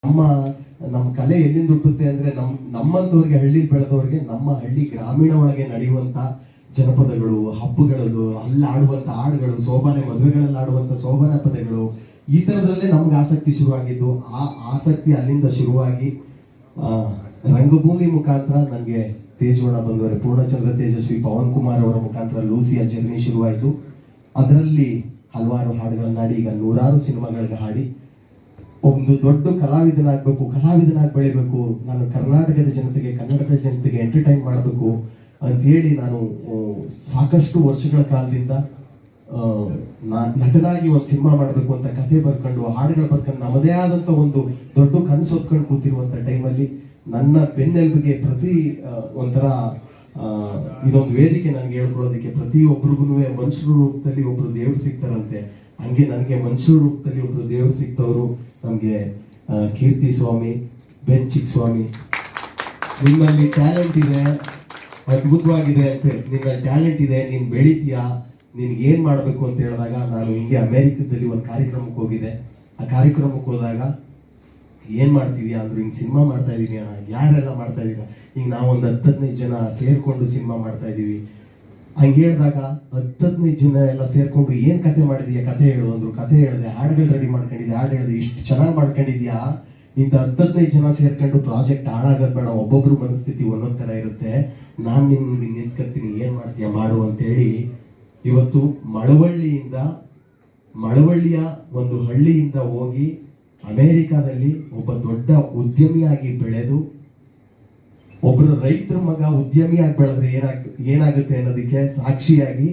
ನಮ್ಮ ಕಲೆ ಎಲ್ಲಿಂದ ಹುಟ್ಟುತ್ತೆ ಅಂದ್ರೆ ನಮ್ಮಂತವ್ರಿಗೆ ಹಳ್ಳಿ ಬೆಳೆದವ್ರಿಗೆ ನಮ್ಮ ಹಳ್ಳಿ ಗ್ರಾಮೀಣ ಒಳಗೆ ನಡೆಯುವಂತ ಜನಪದಗಳು, ಹಬ್ಬಗಳು, ಅಲ್ಲಿ ಆಡುವಂತ ಹಾಡುಗಳು, ಸೋಬಾನೆ ಮದುವೆಗಳಲ್ಲಿ ಆಡುವಂತ ಸೋಬಾನೆ ಪದಗಳು, ಈ ತರದಲ್ಲೇ ನಮ್ಗೆ ಆಸಕ್ತಿ ಶುರುವಾಗಿದ್ದು. ಆ ಆಸಕ್ತಿ ಅಲ್ಲಿಂದ ಶುರುವಾಗಿ ರಂಗಭೂಮಿ ಮುಖಾಂತರ ನನಗೆ ತೇಜೋಣ ಬಂದವರೆ ಪೂರ್ಣಚಂದ್ರ ತೇಜಸ್ವಿ ಪವನ್ ಕುಮಾರ್ ಅವರ ಮುಖಾಂತರ ಲೂಸಿಯ ಜರ್ನಿ ಶುರುವಾಯಿತು. ಅದರಲ್ಲಿ ಹಲವಾರು ಹಾಡುಗಳನ್ನ ಹಾಡಿ ಈಗ ನೂರಾರು ಸಿನಿಮಾಗಳಿಗೆ ಹಾಡಿ ಒಂದು ದೊಡ್ಡ ಕಲಾವಿದನಾಗಬೇಕು, ಕಲಾವಿದನಾಗಿ ಬೆಳಿಬೇಕು, ನಾನು ಕರ್ನಾಟಕದ ಜನತೆಗೆ, ಕನ್ನಡದ ಜನತೆಗೆ ಎಂಟರ್ಟೈನ್ ಮಾಡಬೇಕು ಅಂತ ಹೇಳಿ ನಾನು ಸಾಕಷ್ಟು ವರ್ಷಗಳ ಕಾಲದಿಂದ ನಟನಾಗಿ ಒಂದು ಸಿನಿಮಾ ಮಾಡಬೇಕು ಅಂತ ಕಥೆ ಬರ್ಕೊಂಡು ಹಾಡುಗಳು ಬರ್ಕೊಂಡು ನಮ್ಮದೇ ಆದಂತ ಒಂದು ದೊಡ್ಡ ಕನಸು ಹೊತ್ಕೊಂಡು ಕೂತಿರುವಂತ ಟೈಮಲ್ಲಿ ನನ್ನ ಬೆನ್ನೆಲುಬಿಗೆ ಪ್ರತಿ ಒಂಥರ ಇದೊಂದು ವೇದಿಕೆ ನನಗೆ ಹೇಳ್ಕೊಳ್ಳೋದಕ್ಕೆ ಪ್ರತಿಯೊಬ್ಬರಿಗೂ ಮನುಷ್ಯರ ರೂಪದಲ್ಲಿ ಒಬ್ರು ದೇವ್ರು ಸಿಗ್ತಾರಂತೆ. ಹಂಗೆ ನನಗೆ ಮನುಷ್ಯರ ರೂಪದಲ್ಲಿ ಒಬ್ರು ದೇವ್ರು ಸಿಗ್ತವ್ರು ನಮ್ಗೆ ಕೀರ್ತಿ ಸ್ವಾಮಿ, ಬೆಂಚಿಕ್ ಸ್ವಾಮಿ. ನಿಮ್ಮಲ್ಲಿ ಟ್ಯಾಲೆಂಟ್ ಇದೆ, ಅದ್ಭುತವಾಗಿದೆ ಅಂತ, ನಿಮ್ಮಲ್ಲಿ ಟ್ಯಾಲೆಂಟ್ ಇದೆ, ನೀನ್ ಬೆಳಿತೀಯಾ, ನಿನ್ಗೆ ಏನ್ ಮಾಡ್ಬೇಕು ಅಂತ ಹೇಳಿದಾಗ ನಾನು ಹಿಂಗೆ ಅಮೆರಿಕದಲ್ಲಿ ಒಂದು ಕಾರ್ಯಕ್ರಮಕ್ಕೆ ಹೋಗಿದ್ದೆ. ಆ ಕಾರ್ಯಕ್ರಮಕ್ಕೆ ಹೋದಾಗ ಏನ್ ಮಾಡ್ತಿದ್ಯಾ ಅಂದ್ರು, ಹಿಂಗ್ ಸಿನಿಮಾ ಮಾಡ್ತಾ ಇದೀನಿ ಅಣ್ಣ. ಯಾರೆಲ್ಲ ಮಾಡ್ತಾ ಇದೀರಾ? ಈಗ ನಾವು ಒಂದು 10-15 ಜನ ಸೇರ್ಕೊಂಡು ಸಿನಿಮಾ ಮಾಡ್ತಾ ಇದೀವಿ. ಹಂಗೆ ಹೇಳಿದಾಗ 10-15 ಜನ ಎಲ್ಲ ಸೇರ್ಕೊಂಡು ಏನ್ ಕತೆ ಮಾಡಿದ್ಯಾ, ಕತೆ ಹೇಳು ಅಂದ್ರು. ಕತೆ ಹೇಳಿದೆ, ಹಾಡುಗಳು ರೆಡಿ ಮಾಡ್ಕೊಂಡಿದ್ದೆ, ಹಾಡು ಹೇಳಿದೆ, ಇಷ್ಟು ಚೆನ್ನಾಗಿ ಮಾಡ್ಕೊಂಡಿದ್ಯಾ. ಇಂಥ 10-15 ಜನ ಸೇರ್ಕೊಂಡು ಪ್ರಾಜೆಕ್ಟ್ ಹಾಳಾಗೋದ್ ಬೇಡ, ಒಬ್ಬೊಬ್ರು ಮನಸ್ಥಿತಿ ಒಂದೊಂದ್ ತರ ಇರುತ್ತೆ, ನಾನ್ ನಿಂತ್ಕೊಳ್ತೀನಿ, ಏನ್ ಮಾಡ್ತೀಯ ಮಾಡು ಅಂತೇಳಿ ಇವತ್ತು ಮಳವಳ್ಳಿಯ ಒಂದು ಹಳ್ಳಿಯಿಂದ ಹೋಗಿ ಅಮೆರಿಕಾದಲ್ಲಿ ಒಬ್ಬ ದೊಡ್ಡ ಉದ್ಯಮಿಯಾಗಿ ಬೆಳೆದು, ಒಬ್ಬರು ರೈತರ ಮಗ ಉದ್ಯಮಿಯಾಗಿ ಬೆಳೆದ್ರೆ ಏನಾಗುತ್ತೆ ಅನ್ನೋದಕ್ಕೆ ಸಾಕ್ಷಿಯಾಗಿ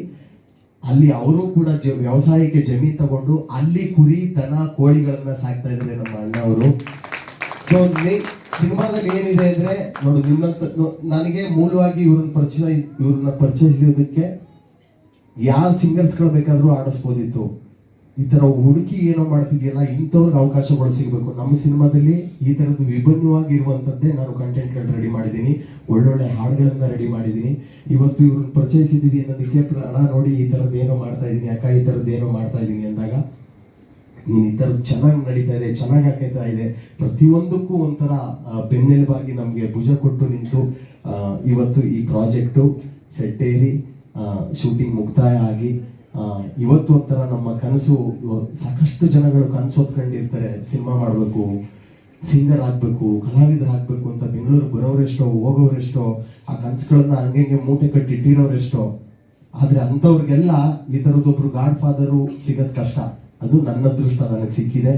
ಅಲ್ಲಿ ಅವರು ಕೂಡ ವ್ಯವಸಾಯಕ್ಕೆ ಜಮೀನ್ ತಗೊಂಡು ಅಲ್ಲಿ ಕುರಿ, ದನ, ಕೋಳಿಗಳನ್ನ ಸಾಕ್ತಾ ಇದ್ದಾರೆ ನಮ್ಮ ಅಣ್ಣವರು. ಸೊ ಸಿನಿಮಾದಲ್ಲಿ ಏನಿದೆ ಅಂದ್ರೆ ನೋಡು, ನನಗೆ ಮೂಲವಾಗಿ ಇವ್ರನ್ನ ಪರಿಚಯಿಸೋದಕ್ಕೆ ಯಾರು ಸಿಂಗರ್ಸ್ಗಳು ಬೇಕಾದ್ರೂ ಆಡಿಸ್ಬೋದಿತ್ತು. ಈ ತರ ಹುಡುಕಿ ಏನೋ ಮಾಡ್ತಿದ್ಯಲ್ಲ, ಇಂಥವ್ರಿಗೆ ಅವಕಾಶಗಳು ಸಿಗಬೇಕು. ನಮ್ಮ ಸಿನಿಮಾದಲ್ಲಿ ಈ ತರದ್ದು ವಿಭಿನ್ನವಾಗಿರುವಂತದ್ದೇ ನಾನು ಕಂಟೆಂಟ್ಗಳು ರೆಡಿ ಮಾಡಿದ್ದೀನಿ, ಒಳ್ಳೊಳ್ಳೆ ಹಾಡುಗಳನ್ನ ರೆಡಿ ಮಾಡಿದ್ದೀನಿ. ಇವತ್ತು ಇವ್ರನ್ನ ಪರಿಚಯಿಸಿದೀವಿ ಅನ್ನೋದಕ್ಕೆ ಅಣ್ಣ ನೋಡಿ ಈ ತರದ್ದು ಏನೋ ಮಾಡ್ತಾ ಇದೀನಿ, ಅಕ್ಕ ಈ ತರದ್ದು ಏನೋ ಮಾಡ್ತಾ ಇದೀನಿ ಅಂದಾಗ, ನೀನ್ ಈ ತರದ್ದು ಚೆನ್ನಾಗಿ ನಡೀತಾ ಇದೆ, ಚೆನ್ನಾಗಿ ಆಗ್ತಾ ಇದೆ, ಪ್ರತಿಯೊಂದಕ್ಕೂ ಒಂಥರ ಬೆನ್ನೆಲುಬಾಗಿ ನಮ್ಗೆ ಭುಜ ಕೊಟ್ಟು ನಿಂತು ಇವತ್ತು ಈ ಪ್ರಾಜೆಕ್ಟು ಸೆಟ್ಟೇರಿ ಶೂಟಿಂಗ್ ಮುಕ್ತಾಯ ಆಗಿ ಇವತ್ತು ಒಂಥರ ನಮ್ಮ ಕನಸು, ಸಾಕಷ್ಟು ಜನಗಳು ಕನಸು ಹೊತ್ಕೊಂಡಿರ್ತಾರೆ, ಸಿನಿಮಾ ಮಾಡಬೇಕು, ಸಿಂಗರ್ ಆಗ್ಬೇಕು, ಕಲಾವಿದರಾಗಬೇಕು ಅಂತ ಬೆಂಗಳೂರು ಬರೋರೆಷ್ಟೋ, ಹೋಗೋರೆಷ್ಟೋ, ಆ ಕನಸುಗಳನ್ನ ಹಂಗೆ ಮೂಟೆ ಕಟ್ಟಿ ಇಟ್ಟಿರೋರೆಷ್ಟೋ. ಆದ್ರೆ ಅಂಥವ್ರಿಗೆಲ್ಲ ಈ ತರದೊಬ್ರು ಗಾಡ್ ಫಾದರು ಸಿಗೋದ್ ಕಷ್ಟ. ಅದು ನನ್ನ ಅದೃಷ್ಟ, ನನಗೆ ಸಿಕ್ಕಿದೆ.